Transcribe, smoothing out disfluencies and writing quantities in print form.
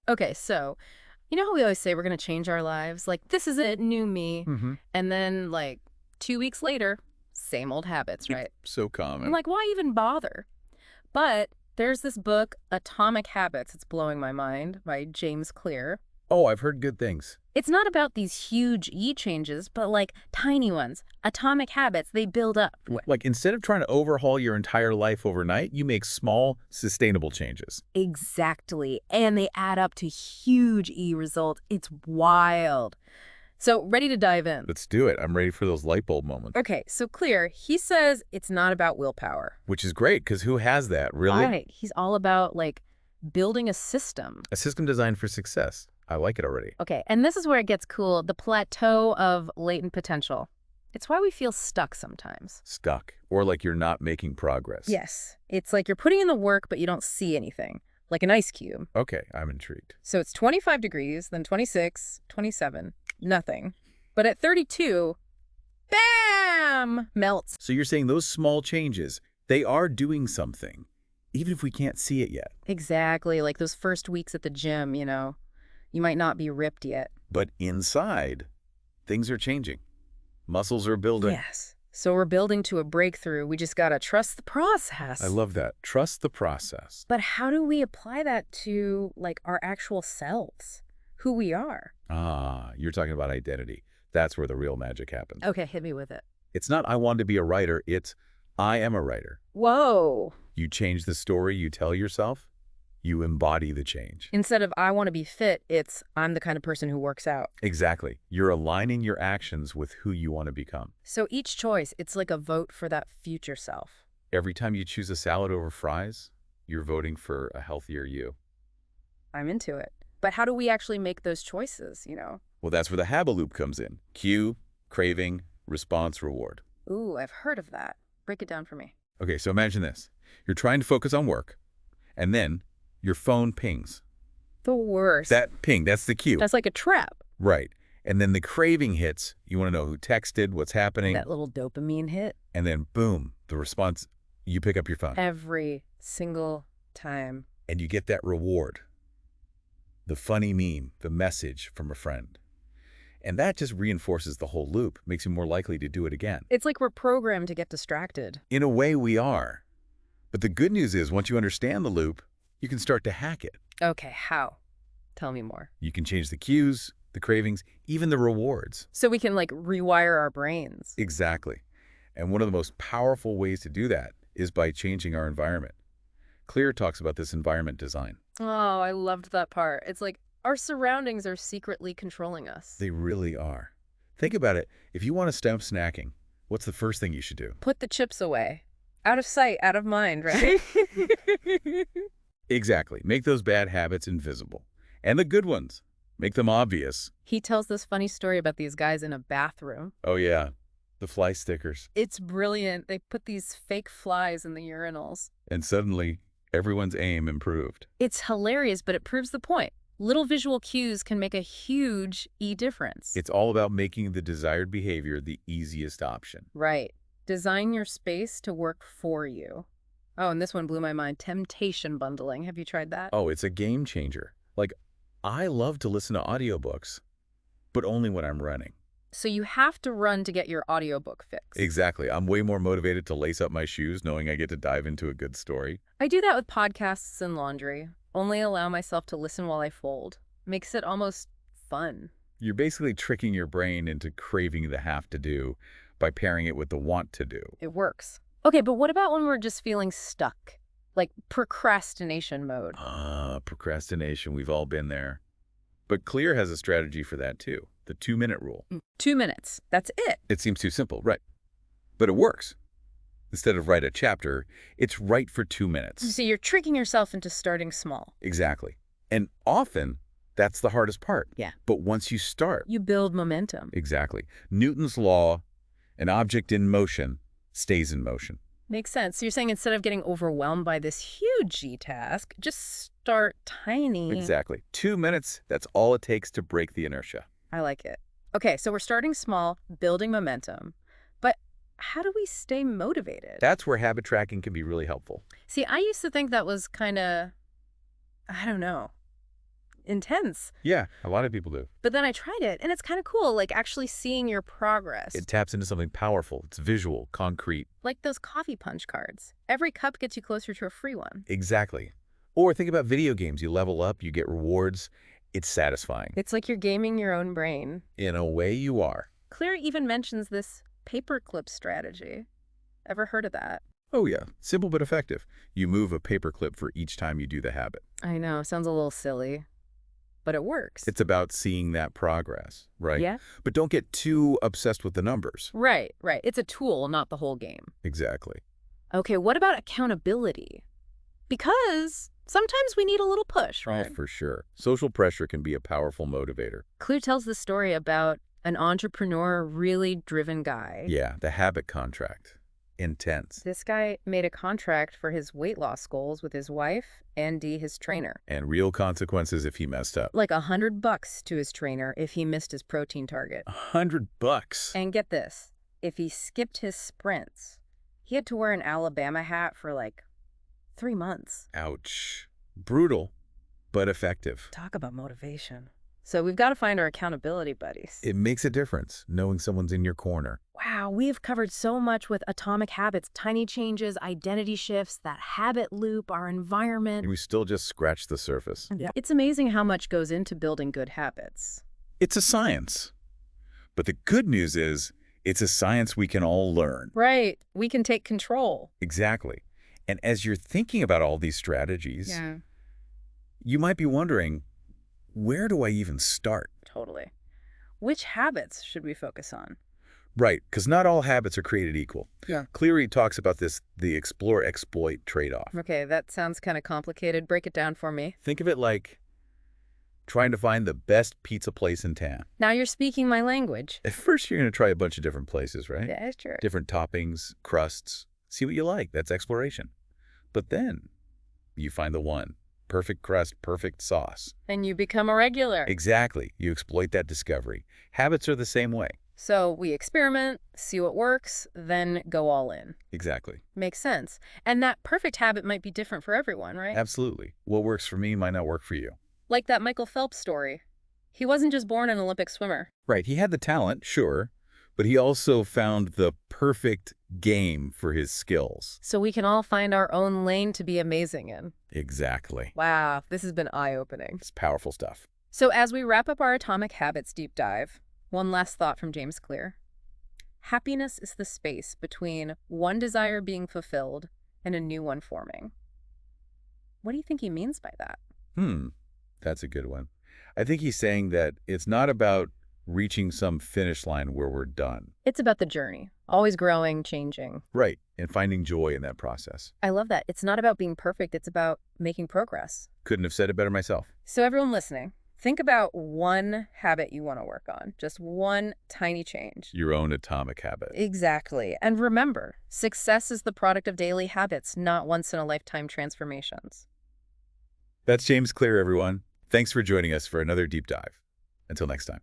Okay, so you know how we always say we're going to change our lives? Like, this is it, new me. Mm-hmm. And then, like, 2 weeks later, same old habits, It's right? so I'm common. like, why even bother? But there's this book, Atomic Habits. It's blowing my mind by James Clear. Oh, I've heard good things. It's not about these huge changes, but like tiny ones. Atomic habits, they build up. Like, instead of trying to overhaul your entire life overnight, you make small, sustainable changes. Exactly. And they add up to huge results. It's wild. So, ready to dive in. Let's do it. I'm ready for those light bulb moments. Okay, so Clear, he says it's not about willpower. Which is great, because who has that, really? Right. He's all about like building a system. A system designed for success. I like it already. Okay, and this is where it gets cool, the plateau of latent potential. It's why we feel stuck sometimes. Stuck. Or like you're not making progress. Yes. It's like you're putting in the work, but you don't see anything, like an ice cube. Okay, I'm intrigued. So it's 25 degrees, then 26, 27, nothing. But at 32, bam, melts. So you're saying those small changes, they are doing something, even if we can't see it yet. Exactly, like those first weeks at the gym, you might not be ripped yet. But inside, things are changing. Muscles are building. Yes. So we're building to a breakthrough. We just gotta trust the process. I love that. Trust the process. But how do we apply that to, like, our actual selves? Who we are? Ah, you're talking about identity. That's where the real magic happens. Okay, hit me with it. It's not I want to be a writer, it's I am a writer. Whoa. You change the story you tell yourself, you embody the change. Instead of I want to be fit, it's I'm the kind of person who works out. Exactly. You're aligning your actions with who you want to become. So each choice, it's like a vote for that future self. Every time you choose a salad over fries, you're voting for a healthier you. I'm into it. But how do we actually make those choices? Well, that's where the habit loop comes in. Cue, craving, response, reward. Ooh, I've heard of that. Break it down for me. Okay, so imagine this. You're trying to focus on work, and then your phone pings. The worst. That ping, that's the cue. That's like a trap. Right. And then the craving hits. You want to know who texted, what's happening. That little dopamine hit. And then, boom, the response, you pick up your phone. Every single time. And you get that reward. The funny meme, the message from a friend. And that just reinforces the whole loop, makes you more likely to do it again. It's like we're programmed to get distracted. In a way, we are. But the good news is, once you understand the loop, you can start to hack it. Okay, how? Tell me more. You can change the cues, the cravings, even the rewards. So we can, like, rewire our brains. Exactly. And one of the most powerful ways to do that is by changing our environment. Clear talks about this environment design. Oh, I loved that part. It's like our surroundings are secretly controlling us. They really are. Think about it. If you want to stop snacking, what's the first thing you should do? Put the chips away. Out of sight, out of mind, right? Exactly. Make those bad habits invisible. And the good ones. Make them obvious. He tells this funny story about these guys in a bathroom. Oh, yeah. The fly stickers. It's brilliant. They put these fake flies in the urinals. And suddenly, everyone's aim improved. It's hilarious, but it proves the point. Little visual cues can make a huge difference. It's all about making the desired behavior the easiest option. Right. Design your space to work for you. Oh, and this one blew my mind. Temptation bundling. Have you tried that? Oh, it's a game changer. Like, I love to listen to audiobooks, but only when I'm running. So you have to run to get your audiobook fix. Exactly. I'm way more motivated to lace up my shoes knowing I get to dive into a good story. I do that with podcasts and laundry. Only allow myself to listen while I fold. Makes it almost fun. You're basically tricking your brain into craving the have to do by pairing it with the want to do. It works. Okay, but what about when we're just feeling stuck? Like procrastination mode. Procrastination. We've all been there. But Clear has a strategy for that too. The 2-minute rule. 2 minutes. That's it. It seems too simple, right? But it works. Instead of write a chapter, it's write for 2 minutes. So you're tricking yourself into starting small. Exactly. And often, that's the hardest part. Yeah. But once you start... You build momentum. Exactly. Newton's law, an object in motion stays in motion. Makes sense. So you're saying instead of getting overwhelmed by this huge task, just start tiny. Exactly. 2 minutes, that's all it takes to break the inertia. I like it. Okay, so we're starting small, building momentum. But how do we stay motivated? That's where habit tracking can be really helpful. See, I used to think that was kind of, I don't know. intense. Yeah, a lot of people do. But then I tried it, and it's kind of cool, like actually seeing your progress. It taps into something powerful. It's visual, concrete. Like those coffee punch cards. Every cup gets you closer to a free one. Exactly. Or think about video games. You level up, you get rewards. It's satisfying. It's like you're gaming your own brain. In a way, you are. Clear even mentions this paperclip strategy. Ever heard of that? Oh yeah, simple but effective. You move a paperclip for each time you do the habit. I know, sounds a little silly, but it works. It's about seeing that progress, right? Yeah? But don't get too obsessed with the numbers. Right. It's a tool, not the whole game. Exactly. Okay, what about accountability? Because sometimes we need a little push, right? Oh, for sure. Social pressure can be a powerful motivator. Clear tells the story about an entrepreneur, really driven guy. Yeah, the habit contract. Intense. This guy made a contract for his weight loss goals with his wife and his trainer. And real consequences if he messed up. Like $100 to his trainer if he missed his protein target. $100. And get this, if he skipped his sprints, he had to wear an Alabama hat for like 3 months. Ouch. Brutal, but effective. Talk about motivation. So we've got to find our accountability buddies. It makes a difference, knowing someone's in your corner. Wow, we've covered so much with atomic habits, tiny changes, identity shifts, that habit loop, our environment. And we still just scratched the surface. Yeah. It's amazing how much goes into building good habits. It's a science. But the good news is, it's a science we can all learn. Right. We can take control. Exactly. And as you're thinking about all these strategies, you might be wondering, where do I even start? Totally. Which habits should we focus on? Right, because not all habits are created equal. Yeah. Cleary talks about this, the explore-exploit trade-off. Okay, that sounds kind of complicated. Break it down for me. Think of it like trying to find the best pizza place in town. Now you're speaking my language. At first, you're going to try a bunch of different places, right? Yeah, sure. Different toppings, crusts. See what you like. That's exploration. But then you find the one. Perfect crust, perfect sauce. And you become a regular. Exactly. You exploit that discovery. Habits are the same way. So we experiment, see what works, then go all in. Exactly. Makes sense. And that perfect habit might be different for everyone, right? Absolutely. What works for me might not work for you. Like that Michael Phelps story. He wasn't just born an Olympic swimmer. Right. He had the talent, sure, but he also found the perfect game for his skills. So we can all find our own lane to be amazing in. Exactly. Wow, this has been eye-opening. It's powerful stuff. So as we wrap up our Atomic Habits deep dive, one last thought from James Clear. Happiness is the space between one desire being fulfilled and a new one forming. What do you think he means by that? That's a good one. I think he's saying that it's not about reaching some finish line where we're done. It's about the journey, always growing, changing. Right, and finding joy in that process. I love that. It's not about being perfect, it's about making progress. Couldn't have said it better myself. So everyone listening, think about one habit you want to work on, just one tiny change. Your own atomic habit. Exactly. And remember, success is the product of daily habits, not once-in-a-lifetime transformations. That's James Clear, everyone. Thanks for joining us for another deep dive. Until next time.